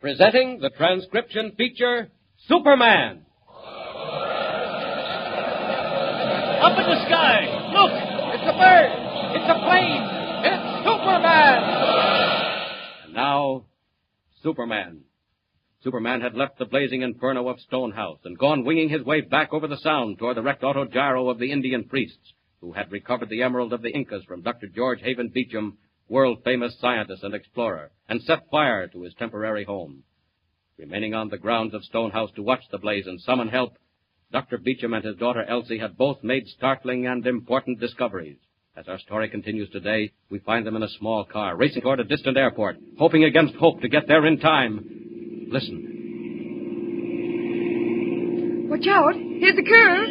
Presenting the transcription feature, Superman. Up in the sky! Look! It's a bird! It's a plane! It's Superman! And now, Superman. Superman had left the blazing inferno of Stonehouse and gone winging his way back over the Sound toward the wrecked autogyro of the Indian priests, who had recovered the Emerald of the Incas from Dr. George Haven Beecham, world-famous scientist and explorer, and set fire to his temporary home. Remaining on the grounds of Stonehouse to watch the blaze and summon help, Dr. Beecham and his daughter Elsie had both made startling and important discoveries. As our story continues today, we find them in a small car, racing toward a distant airport, hoping against hope to get there in time. Listen. Watch out. Here's the curve.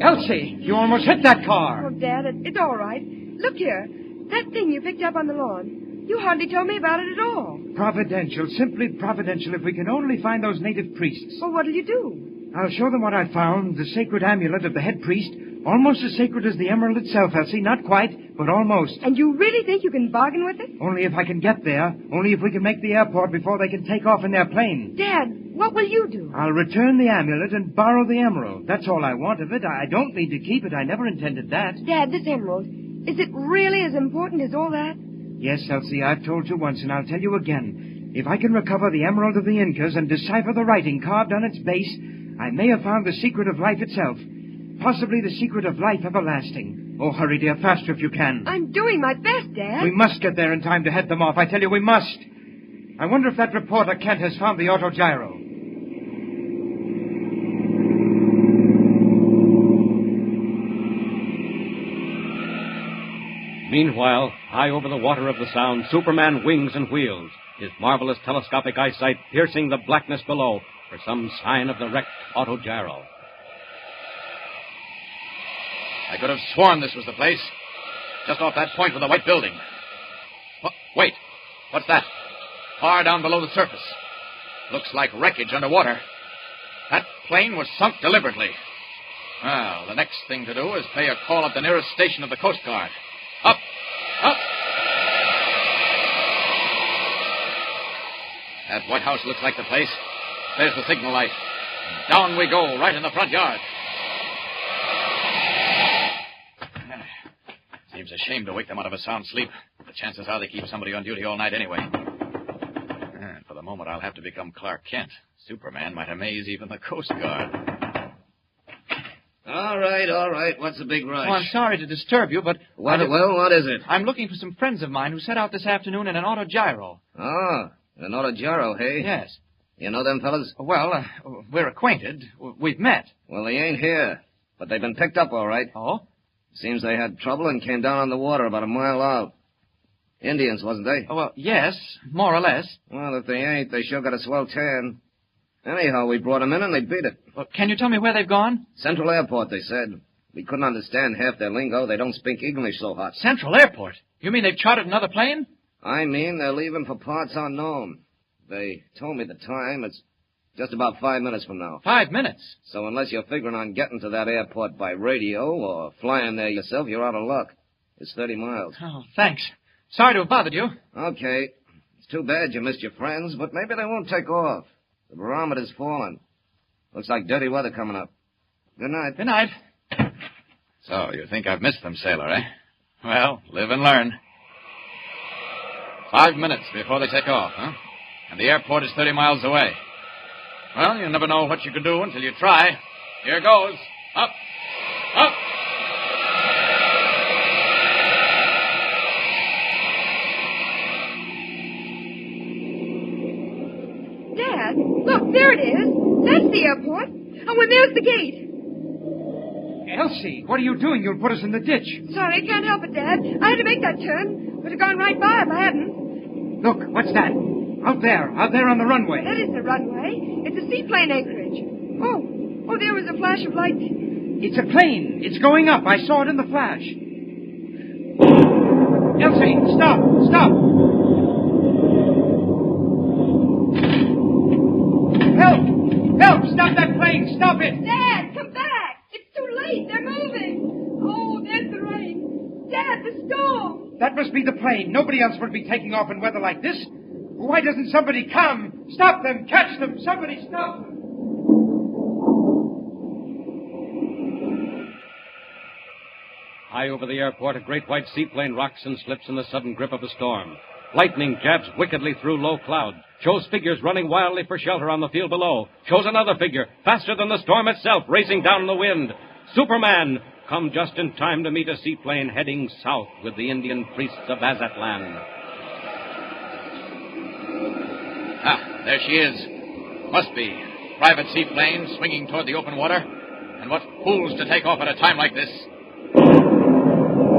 Elsie, you almost hit that car. Oh, Dad, it's all right. Look here. That thing you picked up on the lawn. You hardly told me about it at all. Providential, simply providential, if we can only find those native priests. Well, what'll you do? I'll show them what I found, the sacred amulet of the head priest. Almost as sacred as the emerald itself, Elsie. Not quite, but almost. And you really think you can bargain with it? Only if I can get there. Only if we can make the airport before they can take off in their plane. Dad, what will you do? I'll return the amulet and borrow the emerald. That's all I want of it. I don't need to keep it. I never intended that. Dad, this emerald, is it really as important as all that? Yes, Elsie, I've told you once, and I'll tell you again. If I can recover the Emerald of the Incas and decipher the writing carved on its base, I may have found the secret of life itself. Possibly the secret of life everlasting. Oh, hurry, dear, faster if you can. I'm doing my best, Dad. We must get there in time to head them off. I tell you, we must. I wonder if that reporter, Kent, has found the autogyro. Meanwhile, high over the water of the Sound, Superman wings and wheels, his marvelous telescopic eyesight piercing the blackness below for some sign of the wrecked autogyro. I could have sworn this was the place. Just off that point with the white building. Wait. What's that? Far down below the surface. Looks like wreckage underwater. That plane was sunk deliberately. Well, the next thing to do is pay a call at the nearest station of the Coast Guard. Up! Up! That White House looks like the place. There's the signal light. Down we go, right in the front yard. Seems a shame to wake them out of a sound sleep. The chances are they keep somebody on duty all night anyway. And for the moment, I'll have to become Clark Kent. Superman might amaze even the Coast Guard. All right. What's the big rush? Oh, I'm sorry to disturb you, but... What is it? I'm looking for some friends of mine who set out this afternoon in an autogyro. Oh, an autogyro, hey? Yes. You know them fellas? Well, we're acquainted. We've met. Well, they ain't here, but they've been picked up all right. Oh? Seems they had trouble and came down on the water about a mile out. Indians, wasn't they? Oh, well, yes, more or less. Well, if they ain't, they sure got a swell tan. Anyhow, we brought them in and they beat it. Well, can you tell me where they've gone? Central Airport, they said. We couldn't understand half their lingo. They don't speak English so hot. Central Airport? You mean they've chartered another plane? I mean, they're leaving for parts unknown. They told me the time. It's just about 5 minutes from now. 5 minutes? So unless you're figuring on getting to that airport by radio or flying there yourself, you're out of luck. It's 30 miles. Oh, thanks. Sorry to have bothered you. Okay. It's too bad you missed your friends, but maybe they won't take off. The barometer's falling. Looks like dirty weather coming up. Good night. Good night. So, you think I've missed them, sailor, eh? Well, live and learn. 5 minutes before they take off, huh? And the airport is 30 miles away. Well, you never know what you could do until you try. Here goes. Up. Up. Dad, look, there it is. That's the airport. Oh, and there's the gate. Elsie, what are you doing? You'll put us in the ditch. Sorry, I can't help it, Dad. I had to make that turn. Would have gone right by if I hadn't. Look, what's that? Out there on the runway. That isn't a runway. It's a seaplane anchorage. Oh, there was a flash of light. It's a plane. It's going up. I saw it in the flash. Elsie, stop. Help! Stop that plane! Stop it! Dad, come back! It's too late. They're moving. Oh, there's the rain. Dad, the storm. That must be the plane. Nobody else would be taking off in weather like this. Why doesn't somebody come? Stop them! Catch them! Somebody stop them! High over the airport, a great white seaplane rocks and slips in the sudden grip of a storm. Lightning jabs wickedly through low clouds, shows figures running wildly for shelter on the field below, shows another figure, faster than the storm itself, racing down the wind. Superman, come just in time to meet a seaplane heading south with the Indian priests of Azatlan. Ah, there she is. Must be. Private seaplane swinging toward the open water. And what fools to take off at a time like this.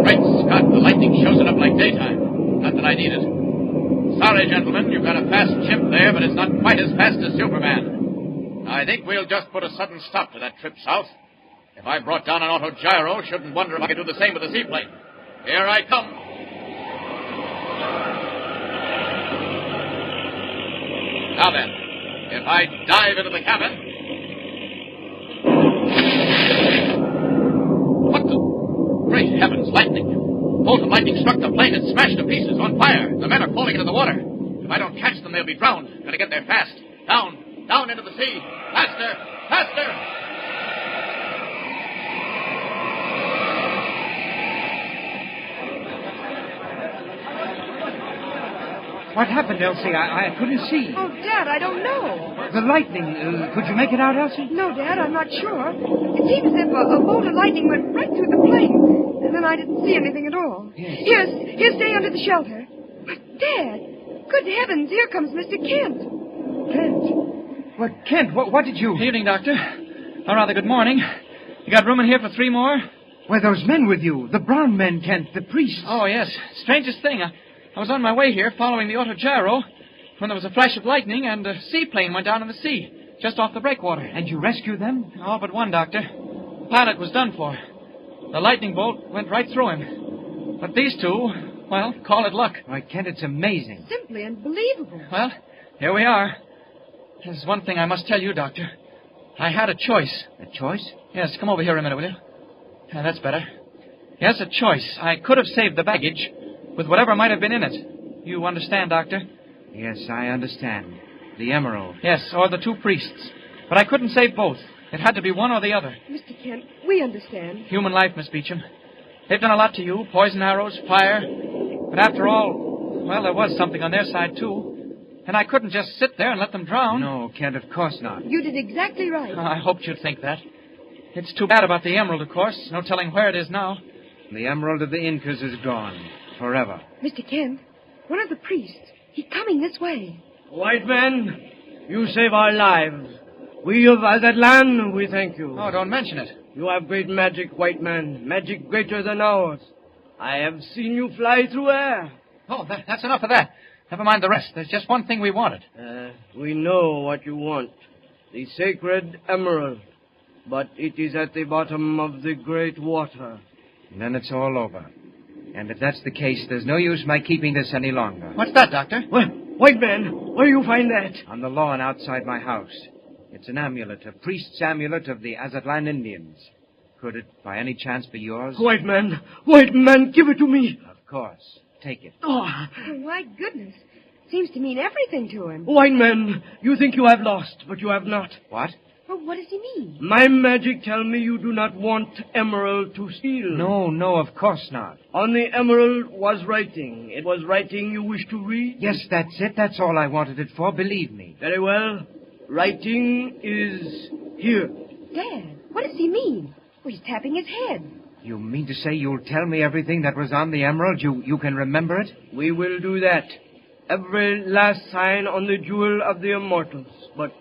Great Scott, the lightning shows it up like daytime. Not that I need it. Sorry, gentlemen, you've got a fast chimp there, but it's not quite as fast as Superman. I think we'll just put a sudden stop to that trip south. If I brought down an auto-gyro, shouldn't wonder if I could do the same with a seaplane. Here I come. Now then, if I dive into the cabin... What the... Great heavens, lightning. Bolt of lightning struck the plane and smashed to pieces, on fire. The men are falling into the water. If I don't catch them, they'll be drowned. Gotta get there fast. Down into the sea. Faster, faster! What happened, Elsie? I couldn't see. Oh, Dad, I don't know. The lightning. Could you make it out, Elsie? No, Dad, I'm not sure. It seemed as if a bolt of lightning went right through the plane, and then I didn't see anything at all. Yes. Here, stay under the shelter. But, Dad, good heavens, here comes Mr. Kent. Kent? What, Kent, what did you... Evening, Doctor. Or rather, good morning. You got room in here for 3 more? Why, those men with you. The brown men, Kent, the priests. Oh, yes. Strangest thing. I was on my way here following the auto-gyro when there was a flash of lightning and a seaplane went down in the sea, just off the breakwater. And you rescued them? All but one, Doctor. The pilot was done for. The lightning bolt went right through him. But these two, well, call it luck. Why, Kent, it's amazing. Simply unbelievable. Well, here we are. There's one thing I must tell you, Doctor. I had a choice. A choice? Yes, come over here a minute, will you? Yeah, that's better. Yes, a choice. I could have saved the baggage with whatever might have been in it. You understand, Doctor? Yes, I understand. The emerald. Yes, or the 2 priests. But I couldn't save both. It had to be one or the other. Mr. Kent, we understand. Human life, Miss Beecham. They've done a lot to you. Poison arrows, fire. But after all, well, there was something on their side, too. And I couldn't just sit there and let them drown. No, Kent, of course not. You did exactly right. I hoped you'd think that. It's too bad about the emerald, of course. No telling where it is now. The Emerald of the Incas is gone. Forever. Mr. Kent, one of the priests, he's coming this way. White man, you save our lives. We of Azatlan, we thank you. Oh, don't mention it. You have great magic, white man. Magic greater than ours. I have seen you fly through air. Oh, that's enough of that. Never mind the rest. There's just one thing we wanted. We know what you want. The sacred emerald. But it is at the bottom of the great water. And then it's all over. And if that's the case, there's no use my keeping this any longer. What's that, Doctor? Well, white man, where you find that? On the lawn outside my house. It's an amulet, a priest's amulet of the Azatlan Indians. Could it, by any chance, be yours? White man, give it to me. Of course. Take it. Oh, Oh, my goodness. Seems to mean everything to him. white man, you think you have lost, but you have not. What? Well, what does he mean? My magic tell me you do not want emerald to steal. No, of course not. On the emerald was writing. It was writing you wish to read? Yes, that's it. That's all I wanted it for, believe me. Very well. Writing is here. Dad, what does he mean? Well, he's tapping his head. You mean to say you'll tell me everything that was on the emerald? You can remember it? We will do that. Every last sign on the jewel of the immortals. But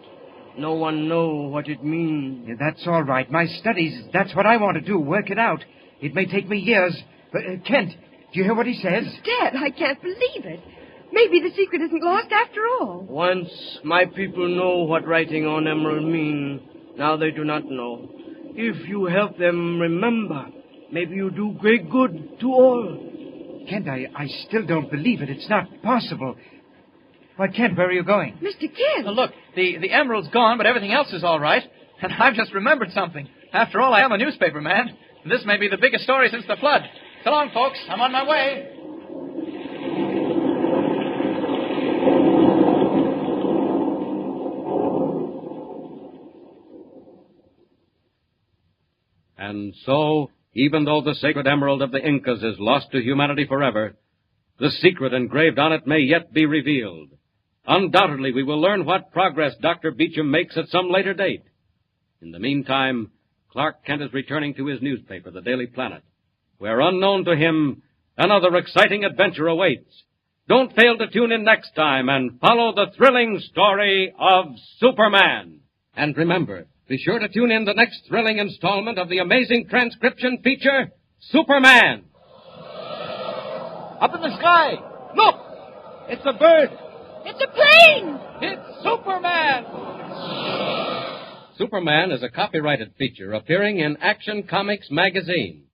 no one know what it means. Yeah, that's all right. My studies, that's what I want to do, work it out. It may take me years. But, Kent, do you hear what he says? Dad, I can't believe it. Maybe the secret isn't lost after all. Once my people know what writing on emerald mean, now they do not know. If you help them remember, maybe you do great good to all. Kent, I still don't believe it. It's not possible. Why, Kent, where are you going? Mr. Kent. Look, the emerald's gone, but everything else is all right. And I've just remembered something. After all, I am a newspaper man. And this may be the biggest story since the flood. So long, folks. I'm on my way. And so, even though the sacred Emerald of the Incas is lost to humanity forever, the secret engraved on it may yet be revealed. Undoubtedly, we will learn what progress Dr. Beecham makes at some later date. In the meantime, Clark Kent is returning to his newspaper, the Daily Planet, where, unknown to him, another exciting adventure awaits. Don't fail to tune in next time and follow the thrilling story of Superman. And remember, be sure to tune in the next thrilling installment of the amazing transcription feature, Superman. Up in the sky! Look! It's a bird! It's a plane! It's Superman! Superman is a copyrighted feature appearing in Action Comics magazine.